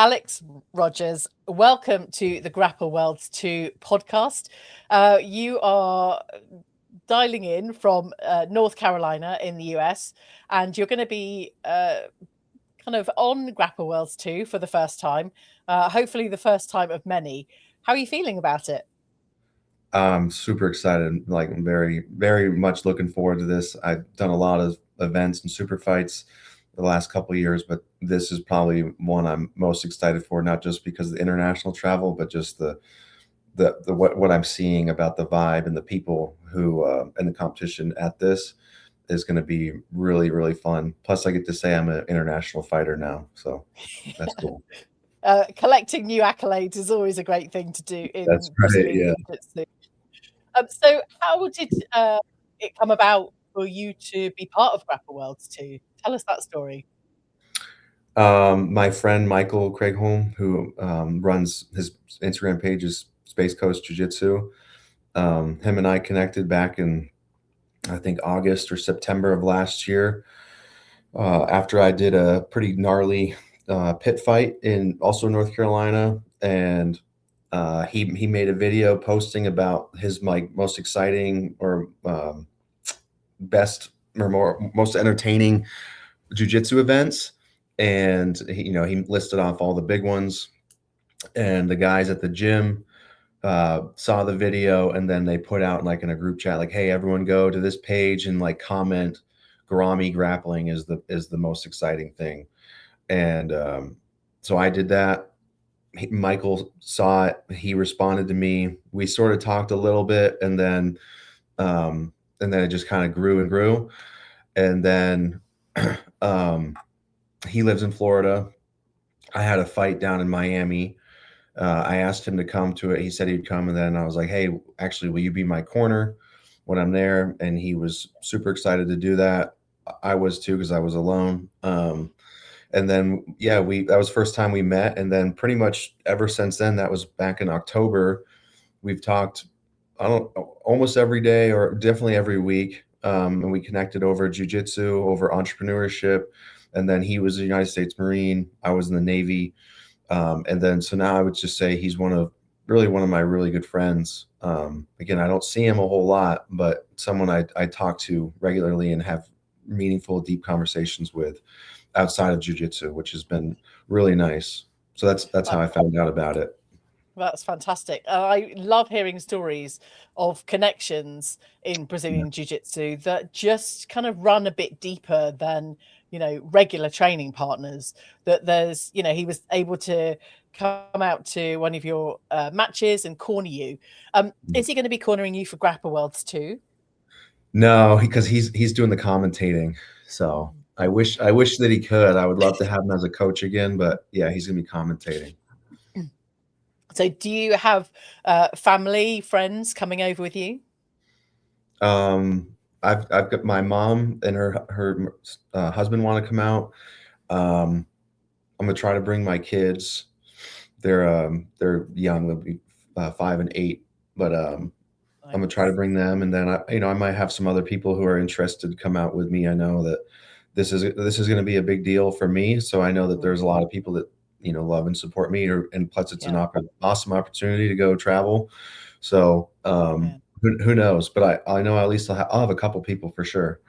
Alex Rogers, welcome to the Grapple Worlds 2 podcast. You are dialing in from North Carolina in the US, and you're going to be kind of on Grapple Worlds 2 for the first time, hopefully the first time of many. How are you feeling about it? I'm super excited. Like, I'm very, very much looking forward to this. I've done a lot of events and super fights the last couple of years, but this is probably one I'm most excited for, not just because of the international travel, but just the what I'm seeing about the vibe and the people who and the competition at this is going to be really, really fun. Plus, I get to say I'm an international fighter now, so that's cool. Collecting new accolades is always a great thing to do in That's right. Brazilian Yeah. Jiu-Jitsu. So how did it come about for you to be part of Grapple Worlds 2? Tell us that story. My friend Michael Craigholm, who runs his Instagram page is Space Coast Jiu-Jitsu. Him and I connected back in, I think, August or September of last year, after I did a pretty gnarly pit fight in also North Carolina, and he made a video posting about his most exciting or best or most entertaining jiu-jitsu events, and he listed off all the big ones, and the guys at the gym saw the video, and then they put out like in a group chat, like, hey, everyone go to this page and like comment Garami grappling is the most exciting thing. And so I did that. Michael saw it, he responded to me, we sort of talked a little bit, and then it just kind of grew and grew. And then he lives in Florida. I had a fight down in Miami. I asked him to come to it. He said he'd come, and then I was like, hey, actually, will you be my corner when I'm there? And he was super excited to do that. I was too, because I was alone. And then, yeah, that was the first time we met. And then pretty much ever since then, that was back in October, we've talked, almost every day, or definitely every week. And we connected over jiu-jitsu, over entrepreneurship. And then he was a United States Marine. I was in the Navy. And then, so now I would just say he's one of my really good friends. Again, I don't see him a whole lot, but someone I talk to regularly and have meaningful, deep conversations with outside of jiu-jitsu, which has been really nice. So that's how I found out about it. That's fantastic. I love hearing stories of connections in Brazilian Jiu-Jitsu that just kind of run a bit deeper than, regular training partners. That there's, he was able to come out to one of your matches and corner you. Is he going to be cornering you for Grapple Worlds 2? No, because he's doing the commentating. So I wish that he could. I would love to have him as a coach again, but yeah, he's gonna be commentating. So do you have family, friends coming over with you? I've got my mom and her husband want to come out. I'm gonna try to bring my kids. They're young, they'll be 5 and 8, but I'm gonna try to bring them, and then I might have some other people who are interested to come out with me. I know that this is going to be a big deal for me, so I know that there's a lot of people that love and support me, and plus it's an awesome opportunity to go travel. So who knows? But I know at least I'll have a couple people for sure.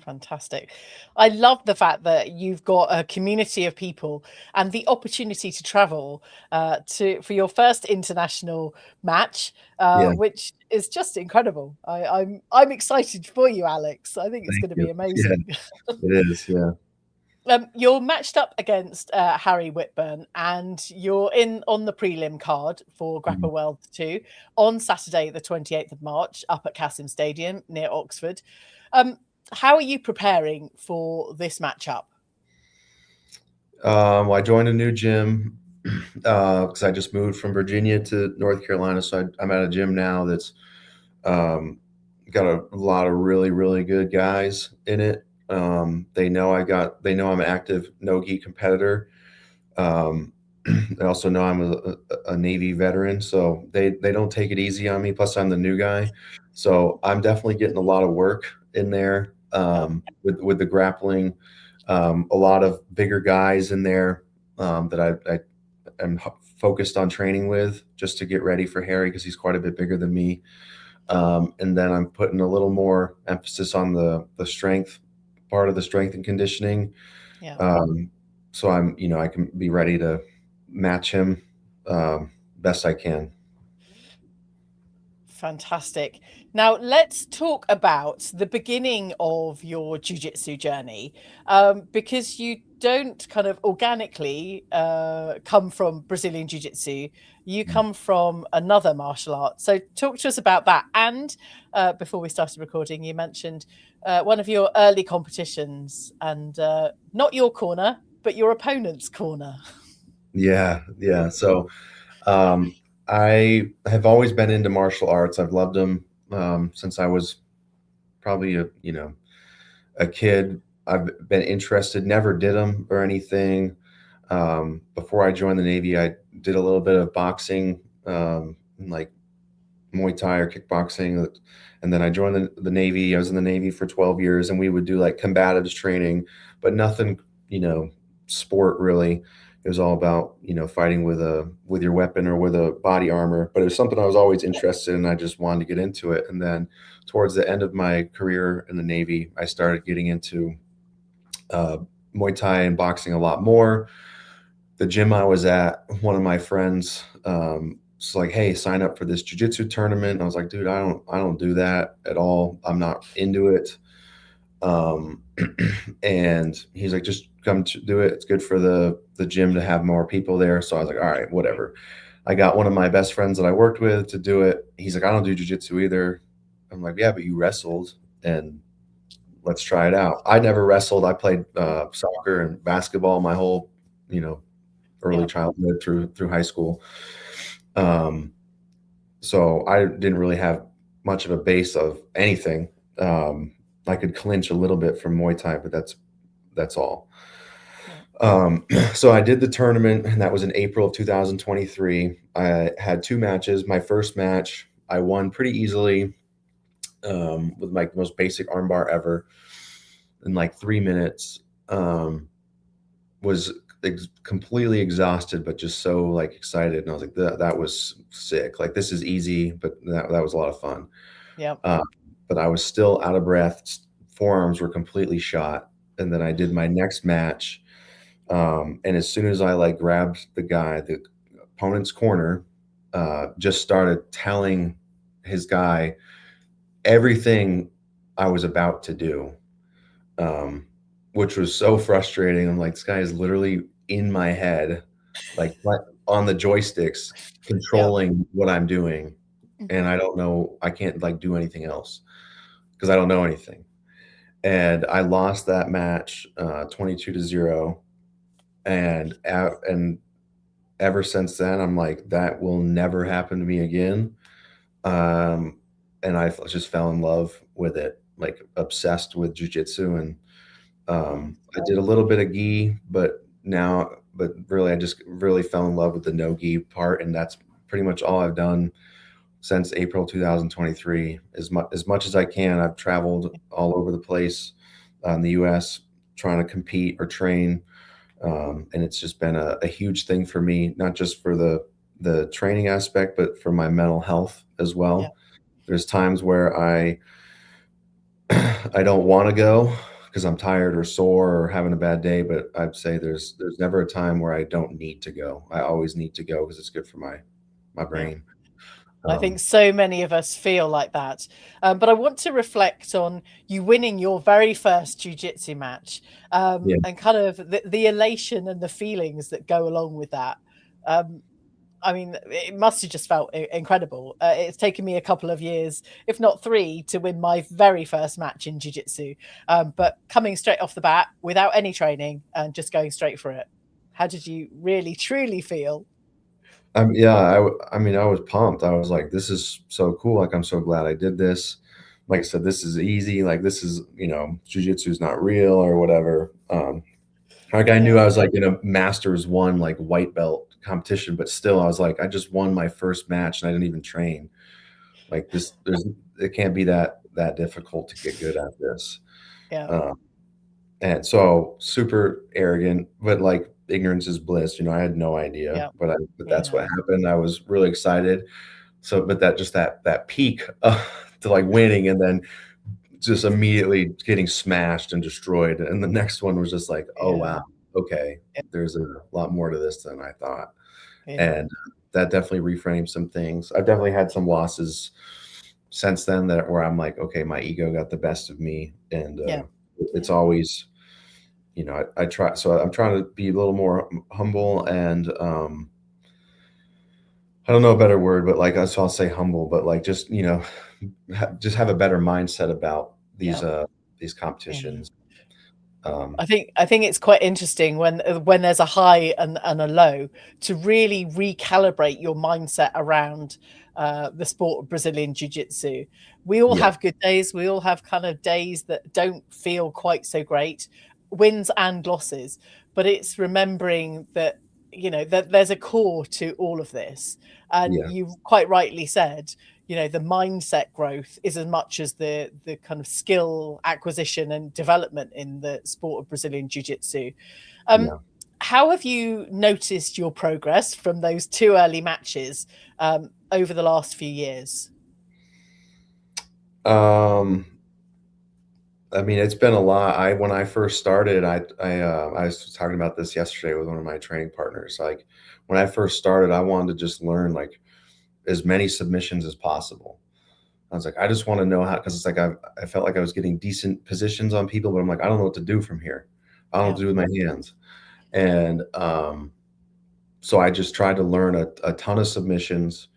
Fantastic. I love the fact that you've got a community of people and the opportunity to travel for your first international match, which is just incredible. I'm excited for you, Alex. I think it's going to be amazing. Yeah, it is, yeah. You're matched up against Harry Whitburn, and you're on the prelim card for Grapple Worlds 2 on Saturday, the 28th of March, up at Kassam Stadium near Oxford. How are you preparing for this matchup? Well, I joined a new gym because I just moved from Virginia to North Carolina. So I'm at a gym now that's got a lot of really, really good guys in it. They know I'm an active NOGI competitor. They also know I'm a Navy veteran, so they don't take it easy on me. Plus, I'm the new guy, so I'm definitely getting a lot of work in there with the grappling. A lot of bigger guys in there that I am focused on training with just to get ready for Harry because he's quite a bit bigger than me. And then I'm putting a little more emphasis on the strength part of the strength and conditioning. Yeah. So I can be ready to match him best I can. Fantastic. Now, let's talk about the beginning of your jiu-jitsu journey, because you don't kind of organically come from Brazilian jiu-jitsu. You come from another martial art. So talk to us about that. And before we started recording, you mentioned one of your early competitions and not your corner, but your opponent's corner. Yeah, yeah. So I have always been into martial arts. I've loved them since I was probably a kid. I've been interested, never did them or anything. Before I joined the Navy, I did a little bit of boxing, like Muay Thai or kickboxing. And then I joined the Navy. I was in the Navy for 12 years, and we would do like combatives training, but nothing, sport really. It was all about, fighting with your weapon or with a body armor. But it was something I was always interested in. I just wanted to get into it. And then towards the end of my career in the Navy, I started getting into Muay Thai and boxing a lot more. The gym I was at, one of my friends was like, "Hey, sign up for this jiu-jitsu tournament." And I was like, "Dude, I don't do that at all. I'm not into it." Um, and he's like, "Just come to do it. It's good for the gym to have more people there." So I was like, "All right, whatever." I got one of my best friends that I worked with to do it. He's like, "I don't do jiu-jitsu either." I'm like, "Yeah, but you wrestled, and let's try it out." I never wrestled. I played soccer and basketball my whole, early Yeah. childhood through high school. Um, so I didn't really have much of a base of anything. I could clinch a little bit from Muay Thai, but that's all. Yeah. So I did the tournament, and that was in April of 2023. I had two matches. My first match, I won pretty easily with my most basic armbar ever in like 3 minutes. Was completely exhausted, but just so like excited. And I was like, that was sick. Like this is easy, but that was a lot of fun. Yeah. Uh, but I was still out of breath. Forearms were completely shot. And then I did my next match. And as soon as I like grabbed the opponent's corner, just started telling his guy everything I was about to do, um, which was so frustrating. I'm like, this guy is literally in my head, like on the joysticks, Yeah. controlling what I'm doing. And I don't know, I can't like do anything else because I don't know anything. And I lost that match 22-0. And ever since then, I'm like, that will never happen to me again. And I just fell in love with it, like obsessed with jujitsu. And I did a little bit of gi, but really, I just really fell in love with the no gi part, and that's pretty much all I've done since April 2023. As much as I can, I've traveled all over the place in the U.S. trying to compete or train, and it's just been a huge thing for me, not just for the training aspect, but for my mental health as Yeah. well. There's times where I don't want to go because I'm tired or sore or having a bad day, but I'd say there's never a time where I don't need to go. I always need to go because it's good for my Yeah. brain. I think so many of us feel like that. But I want to reflect on you winning your very first jiu-jitsu match, Yeah. and kind of the elation and the feelings that go along with that. Um, I mean, it must have just felt incredible. It's taken me a couple of years, if not three, to win my very first match in jiu-jitsu. But coming straight off the bat without any training and just going straight for it. How did you really, truly feel? Yeah, I mean, I was pumped. I was like, this is so cool. Like, I'm so glad I did this. Like I said, this is easy. Like, this is, jujitsu is not real or whatever. Like, I knew Yeah. I was like in a Masters 1, like white belt competition, but still, I was like, I just won my first match and I didn't even train. Like, it can't be that difficult to get good at this. Yeah. Um, and so super arrogant, but like ignorance is bliss. I had no idea, Yeah. but that's what happened. I was really excited. So, but that peak to like winning and then just immediately getting smashed and destroyed. And the next one was just like, oh, wow, okay, there's a lot more to this than I thought. And that definitely reframed some things. I've definitely had some losses since then where I'm like, okay, my ego got the best of me. And it's always, I try. So I'm trying to be a little more humble and, I don't know a better word, but like, so I'll say humble, but like, just, just have a better mindset about these competitions. I think it's quite interesting when there's a high and a low to really recalibrate your mindset around the sport of Brazilian Jiu-Jitsu. We all have good days. We all have kind of days that don't feel quite so great, wins and losses. But it's remembering that, that there's a core to all of this. And you quite rightly said, the mindset growth is as much as the kind of skill acquisition and development in the sport of Brazilian Jiu-Jitsu. How have you noticed your progress from those 2 early matches over the last few years? I mean, it's been a lot. When I first started, I was talking about this yesterday with one of my training partners. Like when I first started, I wanted to just learn like as many submissions as possible. I was like, I just want to know how, because it's like I felt like I was getting decent positions on people, but I'm like, I don't know what to do from here. I don't know what to do with my hands. And so I just tried to learn a ton of submissions.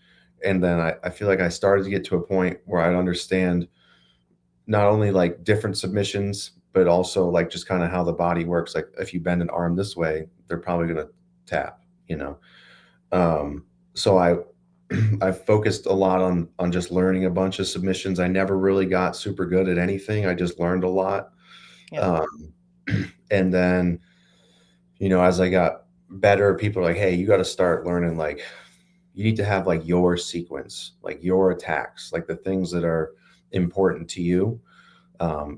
And then I feel like I started to get to a point where I'd understand not only like different submissions, but also like just kind of how the body works. Like if you bend an arm this way, they're probably going to tap, So I focused a lot on just learning a bunch of submissions. I never really got super good at anything. I just learned a lot. And then, as I got better, people are like, hey, you got to start learning, like, you need to have like your sequence, like your attacks, like the things that are important to you.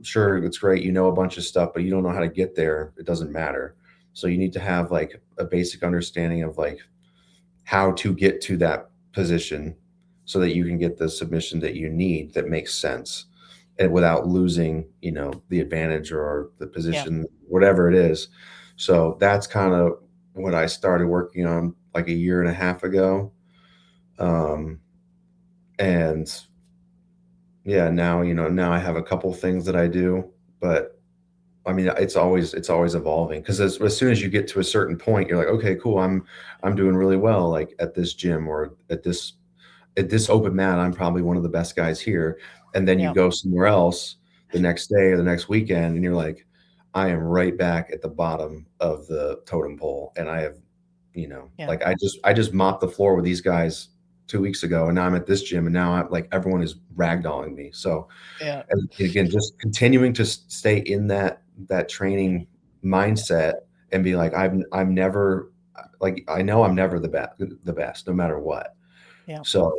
Sure, it's great, a bunch of stuff, but you don't know how to get there. It doesn't matter. So you need to have like a basic understanding of like how to get to that position so that you can get the submission that you need that makes sense and without losing, the advantage or the position, whatever it is. So that's kind of what I started working on like a year and a half ago. And now, now I have a couple things that I do, but I mean, it's always evolving, because as soon as you get to a certain point, you're like, okay, cool. I'm doing really well, like at this gym or at this open mat, I'm probably one of the best guys here. And then you go somewhere else the next day or the next weekend, and you're like, I am right back at the bottom of the totem pole. And I have, like, I just mopped the floor with these guys 2 weeks ago, and now I'm at this gym, and now I'm like, everyone is ragdolling me. So and again, just continuing to stay in that training mindset and be like, I'm never, like, I know I'm never the best no matter what. So,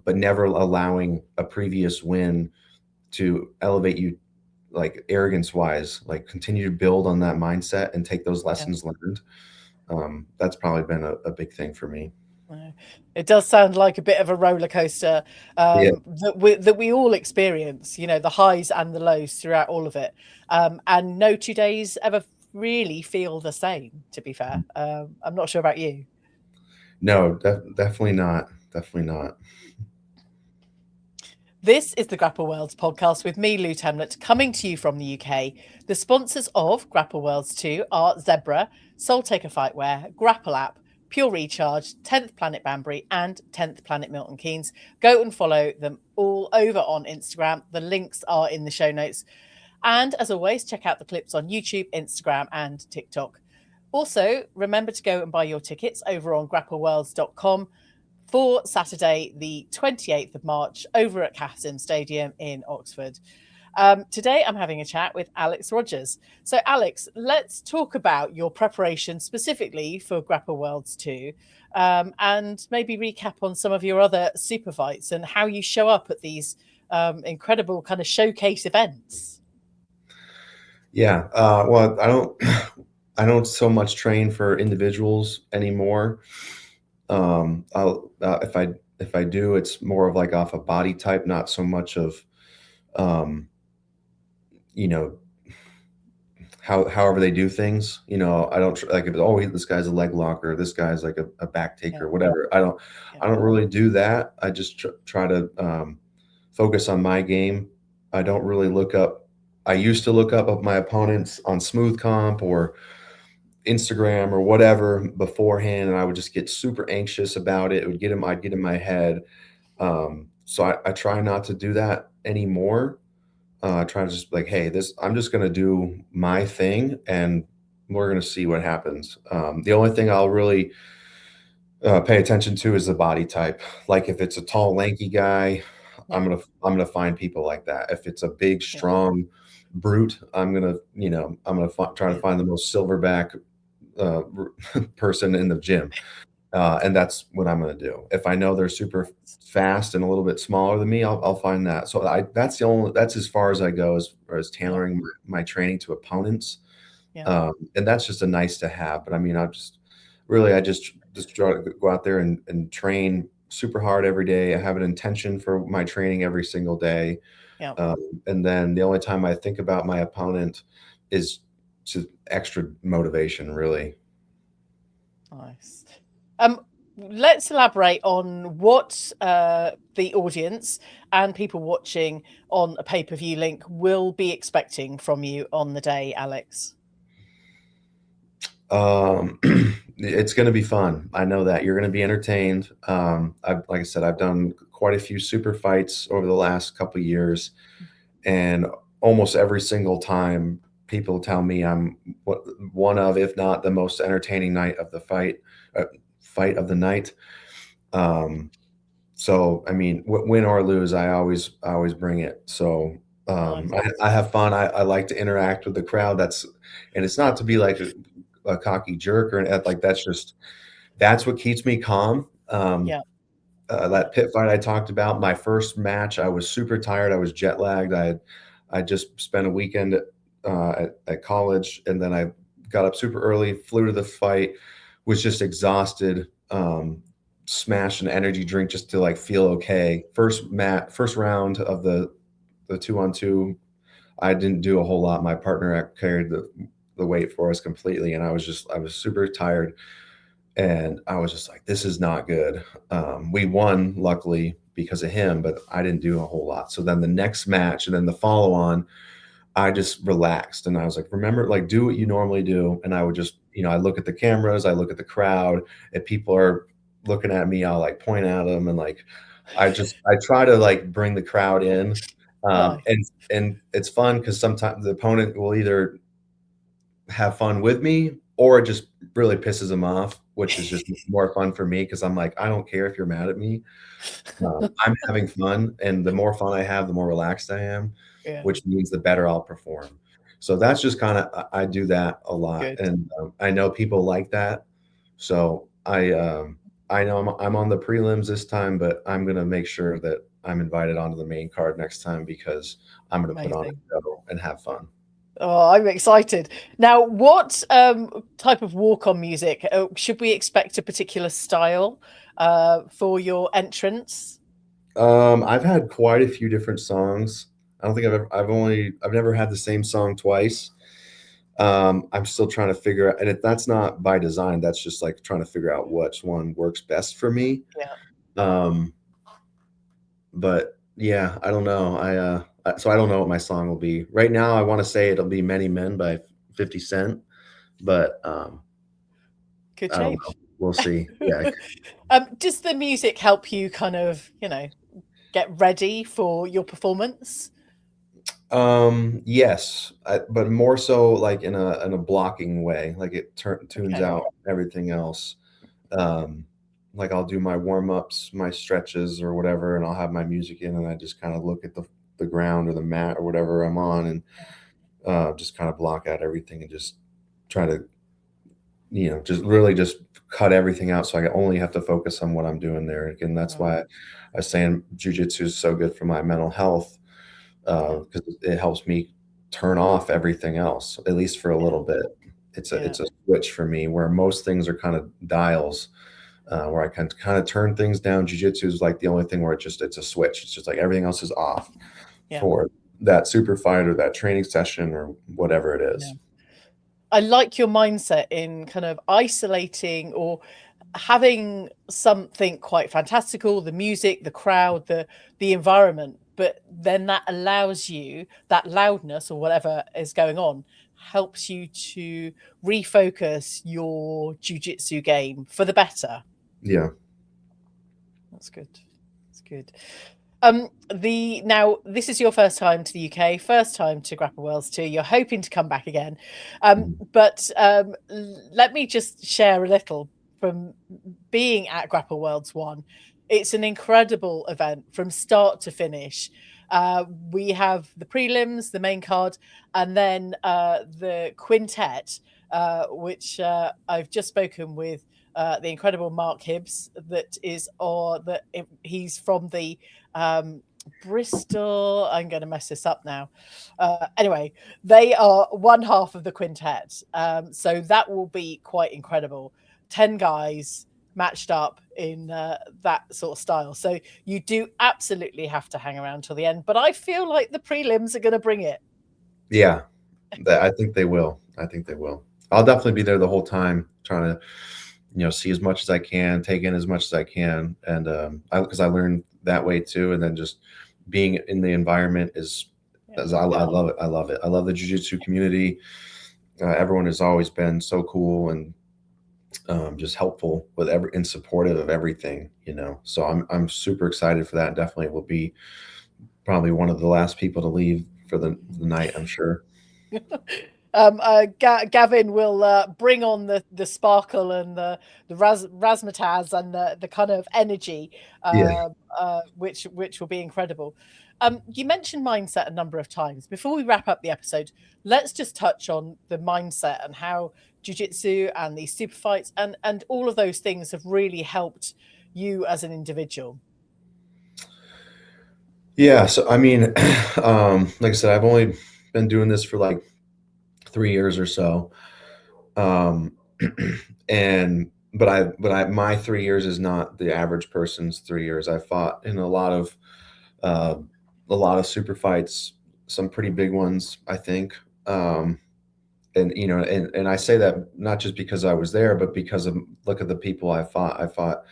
but never allowing a previous win to elevate you, like arrogance wise, like continue to build on that mindset and take those lessons learned. That's probably been a big thing for me. It does sound like a bit of a roller coaster that we all experience, the highs and the lows throughout all of it. And no 2 days ever really feel the same, to be fair. I'm not sure about you. No, definitely not. Definitely not. This is the Grapple Worlds podcast with me, Lou Temlett, coming to you from the UK. The sponsors of Grapple Worlds 2 are Zebra, Soul Taker Fightwear, Grapple App, Pure Recharge, 10th Planet Banbury, and 10th Planet Milton Keynes. Go and follow them all over on Instagram. The links are in the show notes. And as always, check out the clips on YouTube, Instagram, and TikTok. Also, remember to go and buy your tickets over on grappleworlds.com for Saturday, the 28th of March, over at Kassam Stadium in Oxford. Today, I'm having a chat with Alex Rogers. So, Alex, let's talk about your preparation specifically for Grapple Worlds 2, and maybe recap on some of your other super fights and how you show up at these incredible kind of showcase events. Yeah. Well, I don't so much train for individuals anymore. I'll if I do, it's more of like off a body type, not so much of um, you know, however they do things. I don't like if oh this guy's a leg locker, this guy's like a back Yeah, taker, whatever. yeah, I don't really do that. I just try to focus on my game. I don't really look up. I used to look up of my opponents on Smooth Comp or Instagram or whatever beforehand, and I would just get super anxious about it. It would I'd get in my head. So I try not to do that anymore. I try to just like, hey, I'm just gonna do my thing, and we're gonna see what happens. The only thing I'll really pay attention to is the body type. Like if it's a tall, lanky guy, yeah, I'm gonna find people like that. If it's a big, yeah, strong brute, I'm gonna try to yeah. find the most silverback uh, person in the gym, and that's what I'm gonna do. If I know they're super fast and a little bit smaller than me, I'll find that. So that's as far as I go as far as Yeah, tailoring my training to opponents. yeah, And that's just a nice to have. But I mean, I just try to go out there and train super hard every day. I have an intention for my training every single day. yeah. And then the only time I think about my opponent is to extra motivation, really. Nice. Let's elaborate on what the audience and people watching on a pay-per-view link will be expecting from you on the day, Alex. Um, it's going to be fun. I know that you're going to be entertained. Like I said, I've done quite a few super fights over the last couple of years, and almost every single time, people tell me I'm one of, if not the most entertaining fight of the night. Um, so I mean, win or lose, I always bring it. So Nice. I have fun. I like to interact with the crowd. And it's not to be like a cocky jerk or like that's what keeps me calm. Yeah, yeah, That pit fight I talked about, my first match, I was super tired. I was jet lagged. I just spent a weekend at college, and then I got up super early, flew to the fight, was just exhausted. Smashed an energy drink just to like feel okay. First round of the 2-on-2, I didn't do a whole lot. My partner carried the weight for us completely, and I was super tired, and I was just like, this is not good. We won luckily because of him, but I didn't do a whole lot. So then the next match and then the follow on, I just relaxed and I was like, remember, like, do what you normally do. And I would just, I look at the cameras, I look at the crowd. If people are looking at me, I'll like point at them, and like, I try to like bring the crowd in. nice. And it's fun because sometimes the opponent will either have fun with me or it just really pisses them off, which is just more fun for me because I'm like, I don't care if you're mad at me. I'm having fun, and the more fun I have, the more relaxed I am, Yeah, which means the better I'll perform. So that's just kind of I do that a lot, good. and I know people like that. So I know I'm on the prelims this time, but I'm gonna make sure that I'm invited onto the main card next time because I'm gonna put on a Amazing. show and have fun. Oh, I'm excited. Now, what type of walk-on music should we expect a particular style for your entrance? I've had quite a few different songs. I don't think I've never had the same song twice. I'm still trying to figure out, and that's not by design. That's just like trying to figure out which one works best for me. Yeah, Um, but yeah, I don't know. So I don't know what my song will be right now. I want to say it'll be "Many Men" by 50 Cent, but could I don't change. know. We'll see. Yeah. Does the music help you kind of, get ready for your performance? Yes, but more so like in a blocking way. Like it tunes Okay. out everything else. Um, like I'll do my warm ups, my stretches or whatever, and I'll have my music in, and I just kind of look at the ground or the mat or whatever I'm on, and just kind of block out everything and just try to, just really just cut everything out so I only have to focus on what I'm doing there. Again, that's Right. why I was saying jujitsu is so good for my mental health Yeah. because it helps me turn off everything else, at least for a Yeah. little bit. It's a switch for me, where most things are kind of dials, where I can kind of turn things down. Jiu-jitsu is like the only thing where it's a switch. It's just like everything else is off for that super fight or that training session or whatever it is. I like your mindset in kind of isolating or having something quite fantastical, the music, the crowd, the environment, but then that allows you, that loudness or whatever is going on helps you to refocus your jiu-jitsu game for the better. Yeah. That's good. That's good. Now this is your first time to the UK, first time to Grapple Worlds 2. You're hoping to come back again. But let me just share a little from being at Grapple Worlds 1. It's an incredible event from start to finish. We have the prelims, the main card, and then the quintet, which I've just spoken with the incredible Mark Hibbs, he's from the Bristol. I'm going to mess this up now. Anyway, they are one half of the quintet. So that will be quite incredible. 10 guys matched up in that sort of style. So you do absolutely have to hang around till the end. But I feel like the prelims are going to bring it. Yeah, I think they will. I'll definitely be there the whole time, trying to, see as much as I can, take in as much as I can. And because I learned that way too. And then just being in the environment I love it. I love it. I love the jiu-jitsu community. Everyone has always been so cool and just helpful and supportive of everything, So I'm super excited for that. Definitely will be probably one of the last people to leave for the night, I'm sure. Gavin will bring on the sparkle and the razzmatazz and the kind of energy, which will be incredible. You mentioned mindset a number of times. Before we wrap up the episode, let's just touch on the mindset and how jiu-jitsu and these super fights and all of those things have really helped you as an individual. Yeah, so I mean, like I said, I've only been doing this for like 3 years or so. But my 3 years is not the average person's 3 years. I fought in a lot of super fights, some pretty big ones, I think. And I say that not just because I was there, but because of look at the people I fought.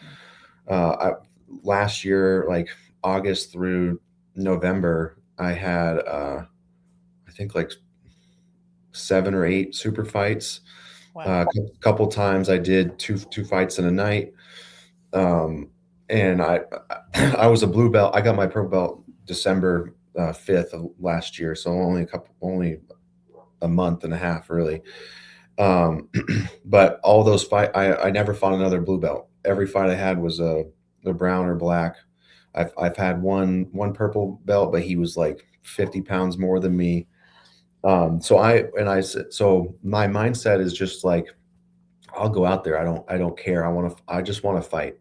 Last year, like August through November, I had I think like 7 or 8 super fights. Wow. A couple times I did two fights in a night. And I was a blue belt. I got my purple belt December 5th of last year, so only a month and a half really. But all those fights, I never fought another blue belt. Every fight I had was a brown or black. I've had one purple belt, but he was like 50 pounds more than me. So my mindset is just like, I'll go out there. I don't care. I just want to fight.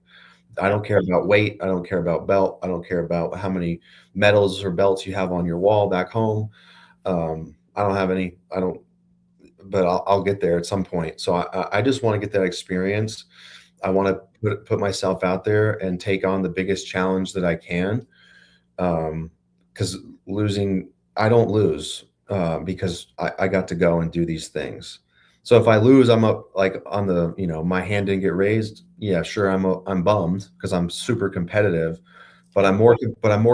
I don't care about weight. I don't care about belt. I don't care about how many medals or belts you have on your wall back home. I don't have any, but I'll get there at some point. So I just want to get that experience. I want to put myself out there and take on the biggest challenge that I can. Because I don't lose. Because I got to go and do these things. So if I lose, I'm up like on the, my hand didn't get raised. Yeah, sure. I'm bummed because I'm super competitive, but I'm more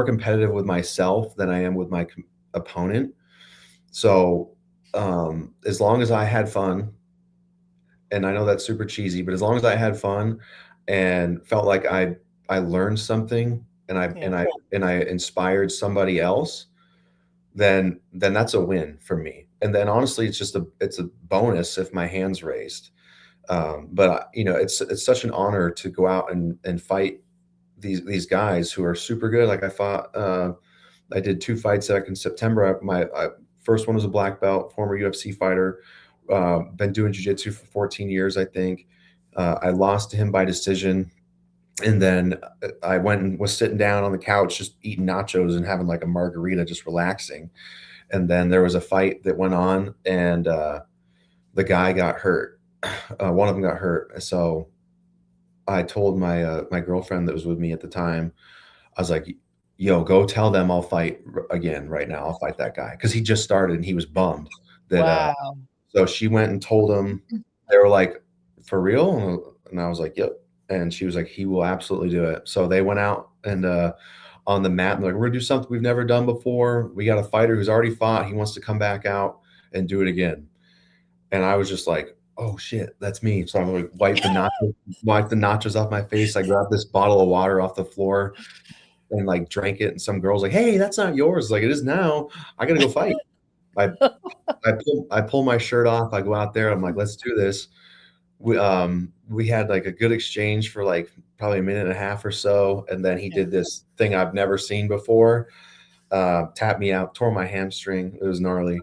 competitive with myself than I am with my opponent. So as long as I had fun, and I know that's super cheesy, but as long as I had fun and felt like I learned something and I inspired somebody else, then that's a win for me. And then honestly, it's a bonus if my hand's raised. But it's such an honor to go out and fight these guys who are super good. Like I did 2 fights back in September. My first one was a black belt, former UFC fighter. Been doing jiu-jitsu for 14 years, I think. I lost to him by decision. And then I went and was sitting down on the couch, just eating nachos and having like a margarita, just relaxing. And then there was a fight that went on, and the guy got hurt. One of them got hurt. So I told my girlfriend that was with me at the time, I was like, yo, go tell them I'll fight again right now. I'll fight that guy. Cause he just started and he was bummed that, Wow. so she went and told him, they were like, for real? And I was like, yep. And she was like, he will absolutely do it. So they went out and, on the mat and like, we're gonna do something we've never done before. We got a fighter who's already fought. He wants to come back out and do it again. And I was just like, oh shit, that's me. So I'm like, wipe the nachos off my face. I grabbed this bottle of water off the floor and like drank it. And some girl's like, hey, that's not yours. Like, it is now. I gotta go fight. I I pull my shirt off. I go out there. I'm like, let's do this. We had like a good exchange for like probably a minute and a half or so, and then he did this thing I've never seen before. Tapped me out, tore my hamstring. It was gnarly.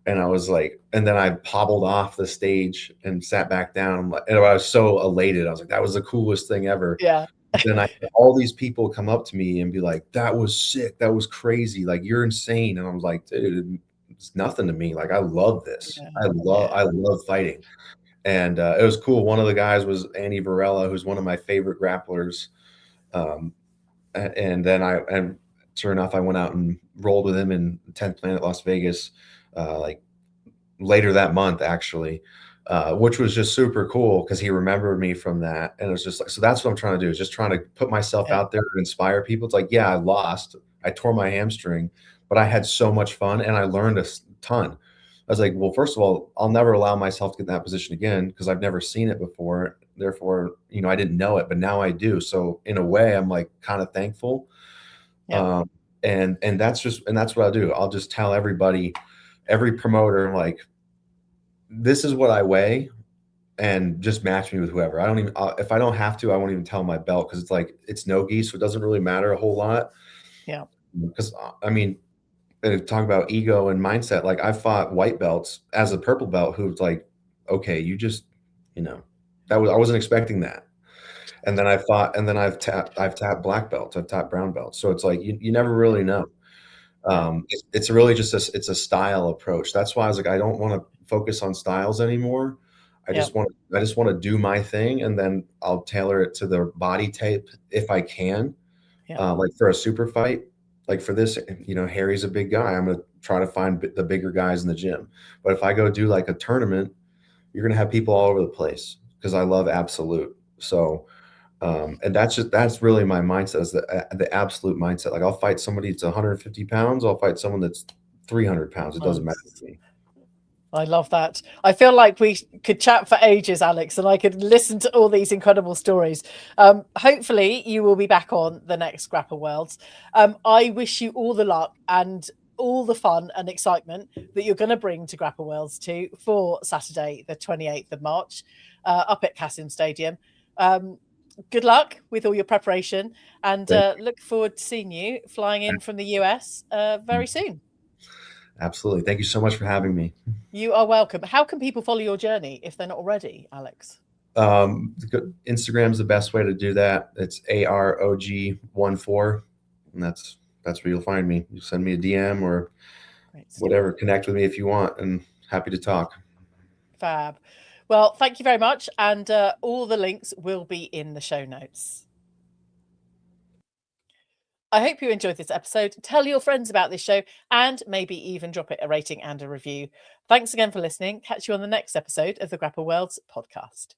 And I was like, and then I hobbled off the stage and sat back down. I'm like, and I was so elated. I was like, that was the coolest thing ever. Yeah. Then I had all these people come up to me and be like, that was sick. That was crazy. Like, you're insane. And I was like, dude, it's nothing to me. Like, I love this. Yeah. I love fighting. And it was cool. One of the guys was Andy Varela, who's one of my favorite grapplers. And then and sure enough, I went out and rolled with him in 10th Planet Las Vegas, like later that month, actually, which was just super cool because he remembered me from that. And it was just like, so that's what I'm trying to do, is just trying to put myself out there to inspire people. It's like, yeah, I lost. I tore my hamstring, but I had so much fun and I learned a ton. I was like, well, first of all, I'll never allow myself to get in that position again because I've never seen it before. Therefore, I didn't know it, but now I do. So in a way, I'm like kind of thankful. Yeah. And that's what I'll do. I'll just tell everybody, every promoter, like, this is what I weigh, and just match me with whoever. I don't even, if I don't have to, I won't even tell my belt because it's like, it's NOGI, so it doesn't really matter a whole lot. Yeah. Because I mean, talk about ego and mindset. Like, I fought white belts as a purple belt who's like, okay, you just, I wasn't expecting that. And then I've tapped black belts, I've tapped brown belts. So it's like, you never really know. It's really just it's a style approach. That's why I was like, I don't want to focus on styles anymore. I just want to do my thing, and then I'll tailor it to the body type if I can. Like for a super fight, like for this, Harry's a big guy. I'm gonna try to find the bigger guys in the gym. But if I go do like a tournament, you're gonna have people all over the place because I love absolute. So. And that's really my mindset, is the absolute mindset. Like, I'll fight somebody that's 150 pounds. I'll fight someone that's 300 pounds. It doesn't matter to me. I love that. I feel like we could chat for ages, Alex, and I could listen to all these incredible stories. Hopefully you will be back on the next Grapple Worlds. I wish you all the luck and all the fun and excitement that you're going to bring to Grapple Worlds 2 for Saturday, the 28th of March, up at Kassam Stadium. Good luck with all your preparation, and look forward to seeing you flying in from the US very soon. Absolutely. Thank you so much for having me. You are welcome. How can people follow your journey if they're not already, Alex? Instagram's the best way to do that. It's AROG14, and that's where you'll find me. You send me a DM or whatever. Connect with me if you want, and happy to talk. Fab. Well, thank you very much. And all the links will be in the show notes. I hope you enjoyed this episode. Tell your friends about this show and maybe even drop it a rating and a review. Thanks again for listening. Catch you on the next episode of the Grapple Worlds podcast.